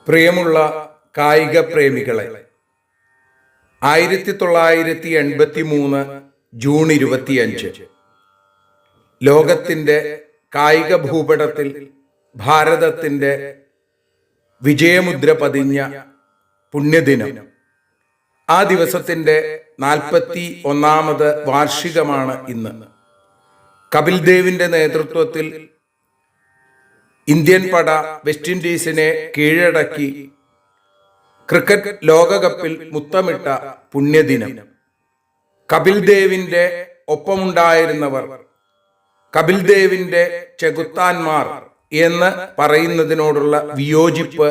പ്രിയമുള്ള കായിക പ്രേമികളെ, 1983 ജൂൺ 25 ലോകത്തിൻ്റെ കായിക ഭൂപടത്തിൽ ഭാരതത്തിൻ്റെ വിജയമുദ്ര പതിഞ്ഞ പുണ്യദിനം. ആ ദിവസത്തിൻ്റെ 41ാമത് വാർഷികമാണ് ഇന്ന്. കപിൽ ദേവിൻ്റെ നേതൃത്വത്തിൽ ഇന്ത്യൻ പട വെസ്റ്റ് ഇൻഡീസിനെ കീഴടക്കി ക്രിക്കറ്റ് ലോകകപ്പിൽ മുത്തമിട്ട പുണ്യദിനം. കപിൽ ദേവിൻ്റെ ഒപ്പമുണ്ടായിരുന്നവർ കപിൽ ദേവിൻ്റെ ചെകുത്താന്മാർ എന്ന് പറയുന്നതിനോടുള്ള വിയോജിപ്പ്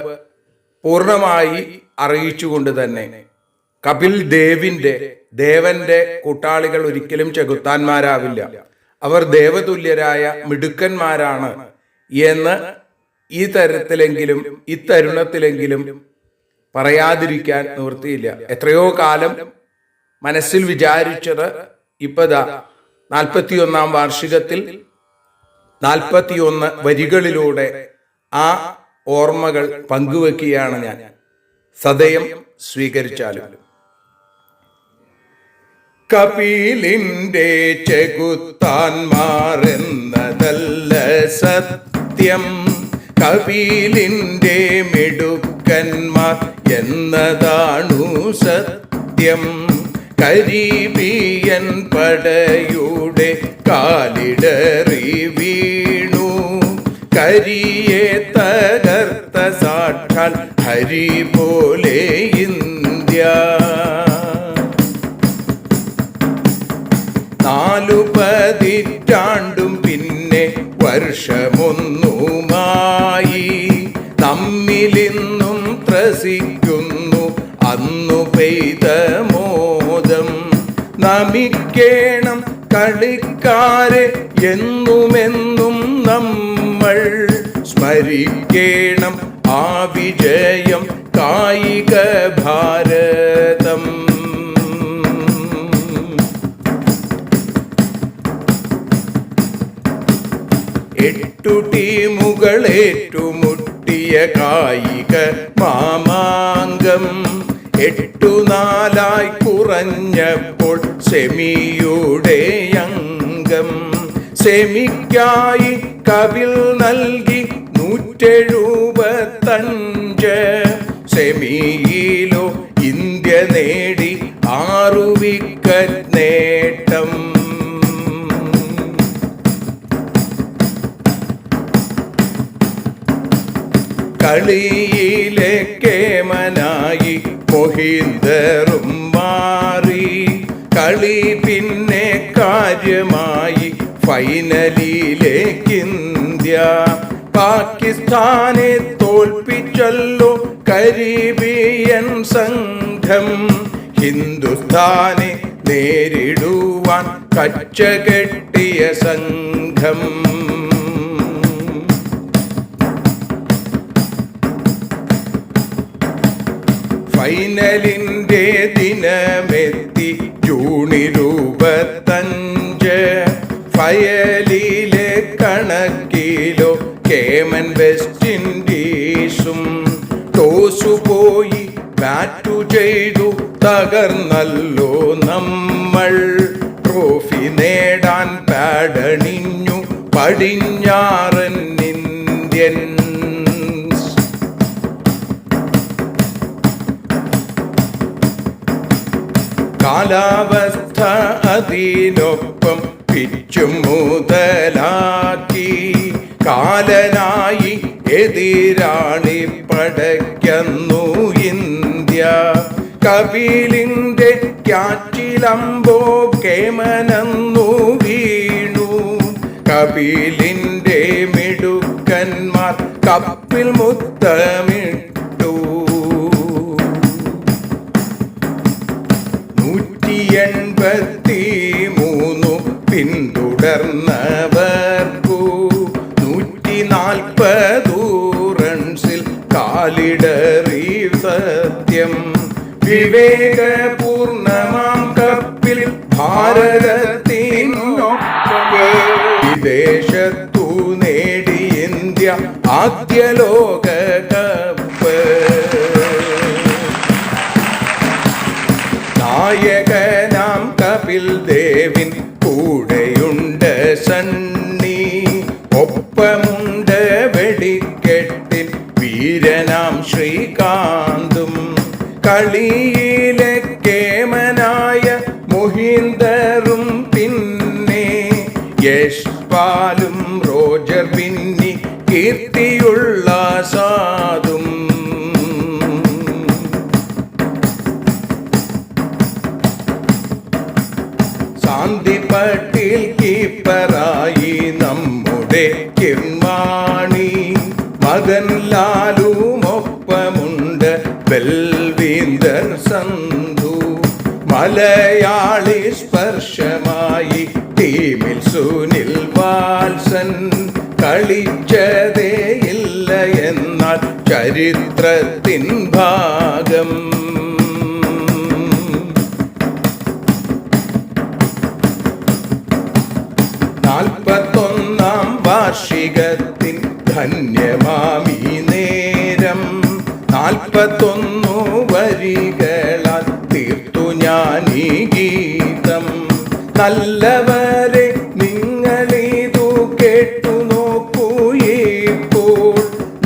പൂർണ്ണമായി അറിയിച്ചുകൊണ്ട് തന്നെ കപിൽ ദേവന്റെ കൂട്ടാളികൾ ഒരിക്കലും ചെകുത്താന്മാരാവില്ല, അവർ ദേവതുല്യരായ മിടുക്കന്മാരാണ് എന്ന് ഈ തരുണത്തിലെങ്കിലും പറയാതിരിക്കാൻ നിവൃത്തിയില്ല. എത്രയോ കാലം മനസ്സിൽ വിചാരിച്ചത് ഇപ്പതാ 41ാം വാർഷികത്തിൽ 41 വരികളിലൂടെ ആ ഓർമ്മകൾ പങ്കുവെക്കുകയാണ് ഞാൻ. സദയം സ്വീകരിച്ചാലും. കപിലിൻ്റെ ചെകുത്താന്മാരെന്നതല്ല സത്യം, കപിലിൻ്റെ മിടുക്കന്മാർ എന്നതാണു സത്യം. കരീബിയൻ പടയുടെ കാലിടറി വീണു, കരിയെ തകർത്ത സാക്ഷാൽ ഹരി പോലെ ഇന്ത്യ. 4 പതിറ്റാണ്ടും പിന്നെ വർഷമൊന്നുമായി നമ്മിലിന്നും ത്രസിക്കുന്നു അന്നു പെയ്ത മോദം. നമിക്കേണം കളിക്കാരെ എന്നുമെന്നും നമ്മൾ, സ്മരിക്കേണം ആ വിജയം കായിക ഭാരതം. എട്ടു ടീമുകൾ ഏറ്റുമുട്ടിയ കായിക മാമാങ്കം 8-4 കുറഞ്ഞപ്പോൾ സെമിയുടെ അംഗം. സെമിക്കായി കപിൽ നൽകി 175, സെമിയിലോ ഇന്ത്യ നേടി 6 വിക്കറ്റ് നേട്ടം. കളിയിലെ കേമനായി മൊഹീന്ദറും മാറി, കളി പിന്നെ കാര്യമായി ഫൈനലിലേക്ക് ഇന്ത്യ. പാകിസ്ഥാനെ തോൽപ്പിച്ചല്ലോ കരീബിയൻ സംഘം, ഹിന്ദുസ്ഥാനെ നേരിടുവാൻ കച്ചകെട്ടിയ സംഘം. ഫൈനലിൻ്റെ ദിനമെത്തി ജൂൺ 25, ഫയലിലെ കണക്കിലോ കേമൻ വെസ്റ്റ് ഇൻഡീസും. ടോസു പോയി ബാറ്റു ചെയ്തു തകർന്നല്ലോ നമ്മൾ, ട്രോഫി നേടാൻ പാടണിഞ്ഞു പടിഞ്ഞാറൻ ഇന്ത്യൻ. കാലാവസ്ഥ അതിനൊപ്പം പിച്ചും മുതലാക്കി, കാലനായി എതിരാളി പടയ്ക്കുന്നു ഇന്ത്യ. കപിലിൻ്റെ ക്യാച്ചിലമ്പോ കേമനന്നു വീണു, കപിലിൻ്റെ മിടുക്കന്മാർ കപ്പിൽ മുത്തമിട്ടു. 183 പിന്തുടർന്നവർക്കു 140 റൺസിൽ കാലിടറി സത്യം. വിവേകപൂർണമാം കപ്പിൽ ഭാരതത്തിനൊക്കെ വിദേശത്തു നേടി ഇന്ത്യ ആദ്യ ലോകകപ്പ്. നായകനാം കപിൽ ദേവിൻ കൂടെയുണ്ട് സണ്ണി, ഒപ്പമുണ്ട് വെടിക്കെട്ടിൽ വീരനാം ശ്രീകാന്തും, കളിയിലെ കേമനായ മുഹീന്ദറും, പിന്നെ യശ്പാലും റോജർ പിന്നി കീർത്തിയുള്ള സാധും. സാന്തിപ്പട്ടിൽ കീപ്പറായി നമ്മുടെ കിർമാണി, മകൻ ലാലുമൊപ്പമുണ്ട് ബൽവീന്ദർ സന്ധു, മലയാളി സ്പർശമായി ടീമിൽ സുനിൽ വാത്സൻ, കളിച്ചതേയില്ല എന്നാൽ ചരിത്രത്തിൻ ഭാഗം. നാൽപ്പത്തൊന്നാം വാർഷികത്തിൻ ധന്യമാമി നേരം, 41 വരികളാൽ തീർത്തു ഞാനീ ഗീതം. നല്ലവരെ നിങ്ങളിതു കേട്ടു നോക്കൂ, ഇപ്പോൾ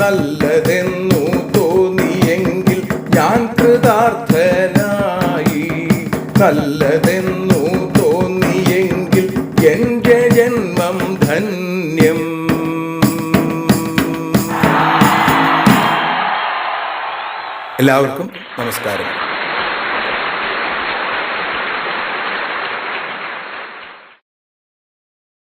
നല്ലതെന്നു തോന്നിയെങ്കിൽ ഞാൻ കൃതാർത്ഥനായി, നല്ലതെന്നു തോന്നിയെങ്കിൽ എന്റെ ജന്മം ധന്യം. എല്ലാവർക്കും നമസ്കാരം.